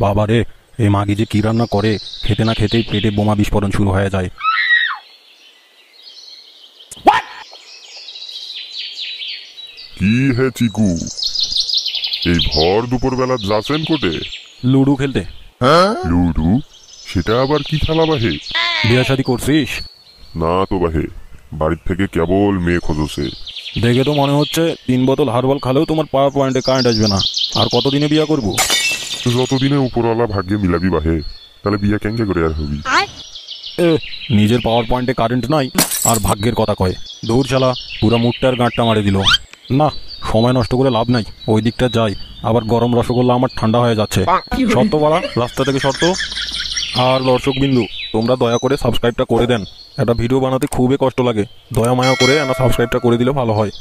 বাবা রে, এই মাগি যে কি রান্না করে, খেতে না খেতেই পেটে বোমা বিস্ফোরণ শুরু হয়ে যায়। কি হে চিকু, এই ভর দুপুরবেলা যাচ্ছেন কোটে? লুডু খেলতে। লুডু? সেটা আবার কি খেলা বাহে? বিয়ে শাদী করছিস? না তো বাহে, বাড়ির থেকে কেবল মেয়ে খোঁজছে। দেখে তো মনে হচ্ছে 3 বোতল হার্বাল খালেও তোমার পাওয়ার পয়েন্টে কারেন্ট আসবে না। আর কতদিনে বিয়ে করবো? যতদিনে উপরওয়ালা ভাগ্যে মিলাবি বাহে, তাহলে বিয়ে কেঙ্গে করে আর হবি? নিজের পাওয়ার পয়েন্টে কারেন্ট নাই আর ভাগ্যের কথা কয়। দৌড় চালা, পুরা মুখটার গাঁটটা মারে দিল। না, সময় নষ্ট করে লাভ নাই, ওই দিকটা যাই। আবার গরম রসগোল্লা আমার ঠান্ডা হয়ে যাচ্ছে। শর্ত বাড়া, রাস্তা থেকে শর্ত। আর দর্শক বিন্দু, তোমরা দয়া করে সাবস্ক্রাইবটা করে দেন। একটা ভিডিও বানাতে খুবই কষ্ট লাগে, দয়া মায়া করে আমার সাবস্ক্রাইবটা করে দিলে ভালো হয়।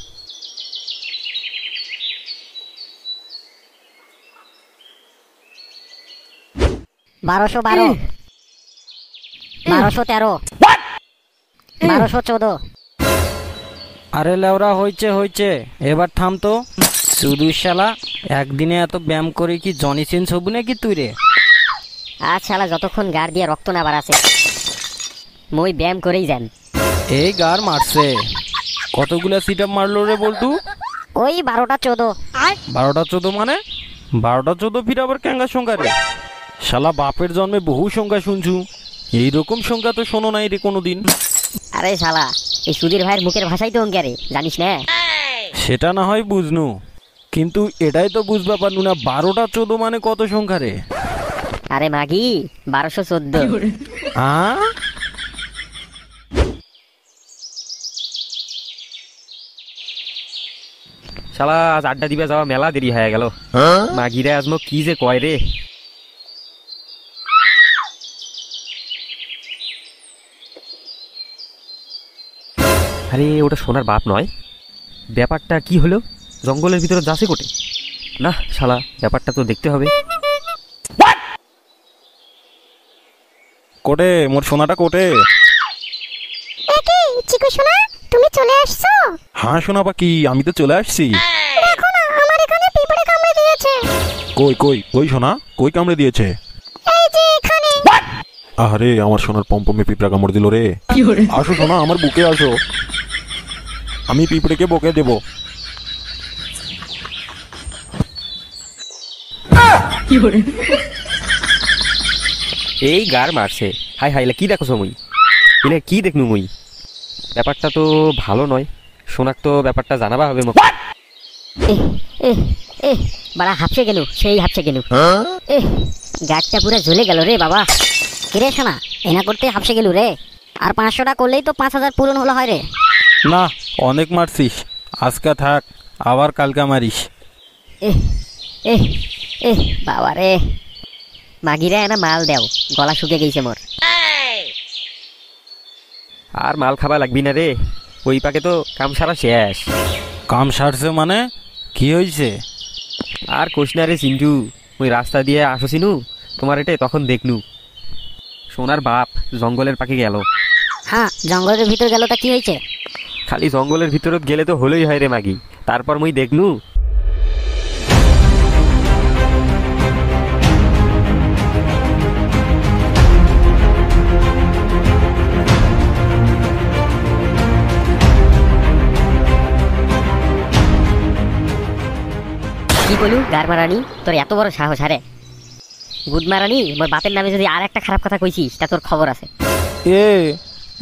বারোশো 1213 1214। আরে লেওরা, হইছে এবার থাম তো। শুধু শালা একদিনে এত ব্যায়াম করে কি জনি সিন্স হবু নাকি তুই রে? আজ শালা যতক্ষণ গাড় দিয়ে রক্ত না বাড়াছে মই ব্যায়াম করেই যান। এই গার মারছে, কতগুলা সিট আপ মারলো রে বলটু? ওই 12টা 14। 12টা 14 মানে? 12টা 14 ফির আবার ক্যাঙ্গা সংখ্যা রে? শালা বাপের জন্মে বহু সংখ্যা শুনছু, এইরকম সংখ্যা তো শোনো নাই রে কোনোদিন। আরে শালা, এই সুধীর ভাইয়ের মুখের ভাষাই তো অঙ্কারে, জানিস না? সেটা না হয় বুঝনু, কিন্তু এটাই তো বুঝবা পারলু না 12টা 14 মানে কত সংখ্যা রে? আরে মাগি, 1214। শালা আজ আড্ডা দিবে যাওয়া মেলা দেরি হয়ে গেল। মাগিরা আজমো কি যে কয় রে। আরে ওটা সোনার বাপ নয়, ব্যাপারটা কি হলো? জঙ্গলের ভিতরে যাচ্ছে কোটে? না শালা, ব্যাপারটা তো দেখতে হবে। কোটে মোর সোনাটা কোটে? চিকু সোনা, তুমি চলে আসছো? হ্যাঁ সোনা পাখি, আমি তো চলে আসছি। দেখো না, আমার এখানে পিঁপড়ে কামড়ে দিয়েছে। কই কই কই সোনা, কই কামড়ে দিয়েছে? এই যে এখানে। আরে আমার সোনার পম্পমে পিঁপড়া কামড় দিল রে। আসো সোনা, আমার বুকে আসো, আমি পিঁপড়েকে বকে দেব। এই গার মারছে। হাই হাই, কি দেখো মুই? এলে কি দেখনু মুই? ব্যাপারটা তো ভালো নয়, সোনাক তো ব্যাপারটা জানাবা হবে। বড়া হাঁপসে গেল, সেই হাঁপসে গেল। গাছটা পুরো জ্বলে গেল রে বাবা। কিরে সোনা, এনা করতে হাঁপসে গেল রে। আর 500টা করলেই তো 5000 পূরণ হলো হয় রে। না, অনেক মারছিস, আজকে থাক, আবার কালকে মারিস। বাবা রে, মাগিরা এনা মাল দেও, গলা শুকে গেছে মোর। আর মাল খাবা লাগবি না রে, ওই পাকে তো কাম সারা শেষ। কাম সারছে মানে? কি হয়েছে? আর কোশ না রে চিন্টু, ওই রাস্তা দিয়ে আসছিনু তোমার এটে, তখন দেখনু সোনার বাপ জঙ্গলের পাকে গেল। হ্যাঁ, জঙ্গলের ভিতর গেল, তা কি হয়েছে? খালি জঙ্গলের ভিতরত গেলে তো হলোই হয় রে মাগি। তারপর মুই দেখনু কি বলু গারমারানি, তোর এত বড় সাহস? আরে গুদমারানি, মোর বাপের নামে যদি আর একটা খারাপ কথা কইছিস তা তোর খবর আছে।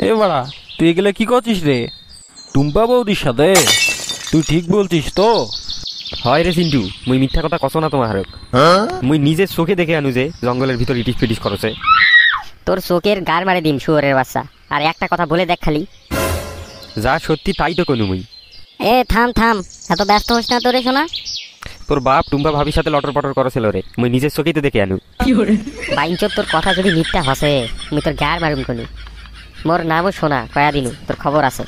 এ বাড়া, তুই এগুলো কি করছিস রে? টুম্পা বৌদির সাথে? তুই ঠিক বলছিস তো? হয় রে চিন্টু, মুই মিথ্যা কথা কছ না তোমার। মুই নিজের চোখে দেখে আনু যে জঙ্গলের ভিতর ইটিস পিটিস করছে। তোর চোখের গার মারে দিম শুয়োরের বাচ্চা। আর একটা কথা বলে দেখ খালি। যা সত্যি তাই তো কনু মুই। থাম থাম, এত ব্যস্ত হোস না তো রে সোনা। তোর বাপ টুম্পা ভাবির সাথে লটর পটর করেছিল রে, মুই নিজের চোখেই তো দেখে আনু। বাইনচোদ, তোর কথা যদি মিথ্যা হসে আমি তোর গার মারুম কনু। মোর নামও সোনা, কয়া দিনু, তোর খবর আছে।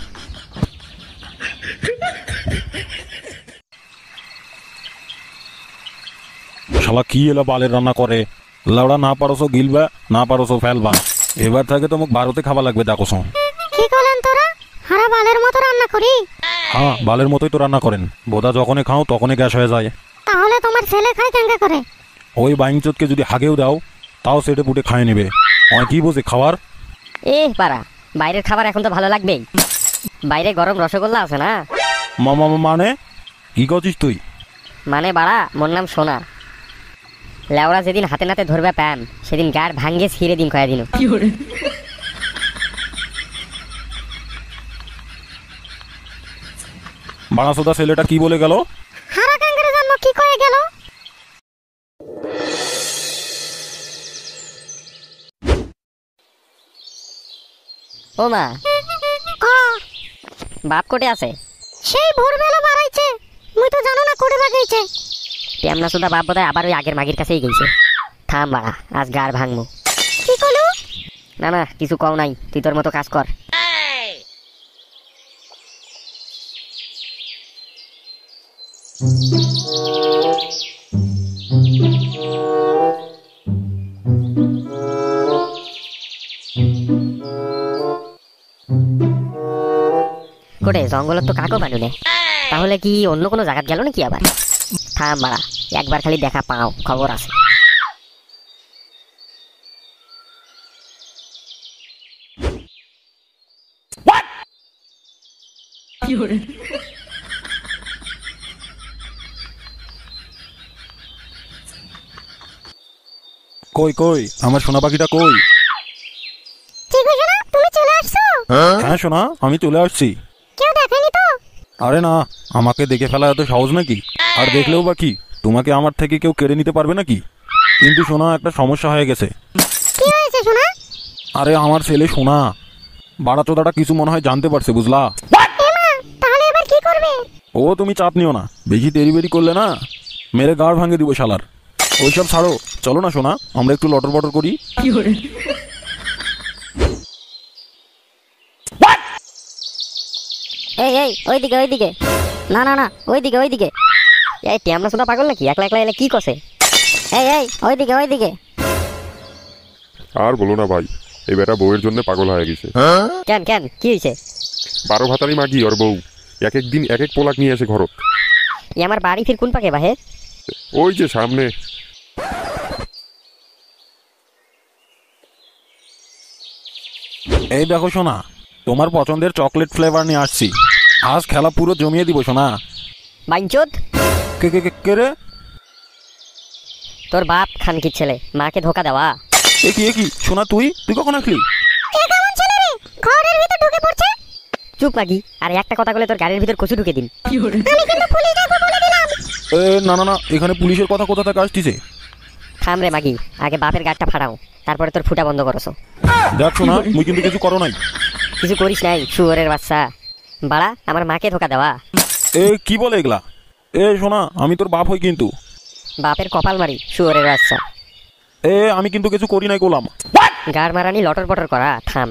শালা কি এলা বালের রান্না করে, লাউড়া না পারোসো গিলবা, না পারোসো ফেলবা। এবার থেকে তো মুখ ভারতে খাওয়া লাগবে দেখোস। কি করলেন তোরা? হারা বালের মতো রান্না করি? হ্যাঁ, বালের মতোই তো রান্না করেন, বোধা যখনই খাও তখনই গ্যাস হয়ে যায়। তাহলে তোমার ছেলে খায় কেঙ্গা করে? ওই বাইংচোদকে যদি হাগেও দাও তাও সেটে পুটে খায় নেবে। অয় কি বোঝে খাবার? পাড়া, বাইরের খাবার এখন তো ভালো লাগবেই। বাইরে গরম রসগোল্লা আছে না? মামা মানে কি করছিস তুই? মানে বাড়া, মোর নাম সোনা। লেওড়া যেদিন হাতে নাতে ধরবে প্যাম, সেদিন গাড় ভাঙ্গে ছিঁড়ে দিন কয়া দিন। বাড়াসোদা ছেলেটা কি বলে গেল? হারা কাঙ্গারে জন্ম কি কয়ে গেল? ও মা, বাপ কোটে আছে? সেই ভোরবেলা বাড়াইছে, মুই তো জানো না কোটে বাগাইছে। টেমনা সুদা বাপ বোধহয় আবার ওই আগের মাগির কাছেই গেছে। থাম বাড়া, আজ গাড় ভাঙমু। কি কইলো? না না, কিছু কও নাই, তুই তোর মতো কাজ কর। কোটে জঙ্গলত তো কাকও বানুনে, তাহলে কি অন্য কোনো জায়গা গেল নাকি আবার? থাম বাড়া, একবার খালি দেখা পাও, খবর আছে। কই কই আমার সোনা পাখিটা কই? তুমি চলে আসছো? হ্যাঁ সোনা, আমি চলে আসছি। কেউ দেখেনি তো? আরে না, আমাকে দেখে ফেলা এত সহজ নাকি? আর দেখলেও বা কি, তোমাকে আমার থেকে কেউ কেড়ে নিতে পারবে নাকি? কিন্তু সোনা, একটা সমস্যা হয়ে গেছে। কি হয়েছে সোনা? আরে আমার ছেলে সোনা বাড়াচোদাটা কিছু মনে হয় জানতে পারছে, বুঝলা? তাহলে এবার কি করবে? ও তুমি চাপ নিও না, বেশি দেরি বেরি করলে না মেরে গাড় ভাঙে দিব শালার। ওইসব ছাড়ো, চলো না সোনা, আমরা একটু লটর বটর করি। এই ওইদিকে ওইদিকে, না না না, ওইদিকে ওইদিকে। এই টেমনা সুদা পাগল নাকি? একলা একলা এলে কি কসে? এই ওইদিকে ওইদিকে। আর বলো না ভাই, এই বেটা বউয়ের জন্য পাগল হয়ে গেছে। কেন কেন, কি হয়েছে? 12 ভাতারি মাগি ওর বউ এক এক দিন এক এক পোলাক নিয়ে আসে ঘরত। আমার বাড়ি ফির কোন পাকে বাহে? ওই যে সামনে। এই দেখো সোনা, তোমার পছন্দের চকলেট ফ্লেভার নিয়ে আসছি। আজ খেলা পুরো জমিয়ে দিব সোনা। বাইনচোদ, কে কে কে কে রে? তোর বাপ খানকির ছেলে, মাকে ধোকা দেওয়া। এ কি সোনা, তুই কখন আসলি? ঘরের ভিতর ঢুকে পড়ছে। চুপ মাগি, আর একটা কথা বলে তোর গাড়ির ভিতর কচু ঢুকে দিন। আমি কিন্তু পুলিশ ডাকবো বলে দিলাম। না না না, এখানে পুলিশের কথা কোথা থেকে আসতিছে? থাম রে মাগি, আগে বাপের গাড়টা ফাটাও, তারপরে তোর ফুটা বন্ধ করছো। দেখ সোনা, মুই কিন্তু কিছু করো নাই। কিছু করিস নাই শুয়োরের বাচ্চা। বাড়া, আমার মাকে ধোকা দেওয়া। কি বলে এগুলা? সোনা, আমি তোর বাপ হই কিন্তু। বাপের কপাল মারি শুয়োরের বাচ্চা। আমি কিন্তু কিছু করি নাই গোলাম। গাড় মারানি লটর পটর করা, থাম।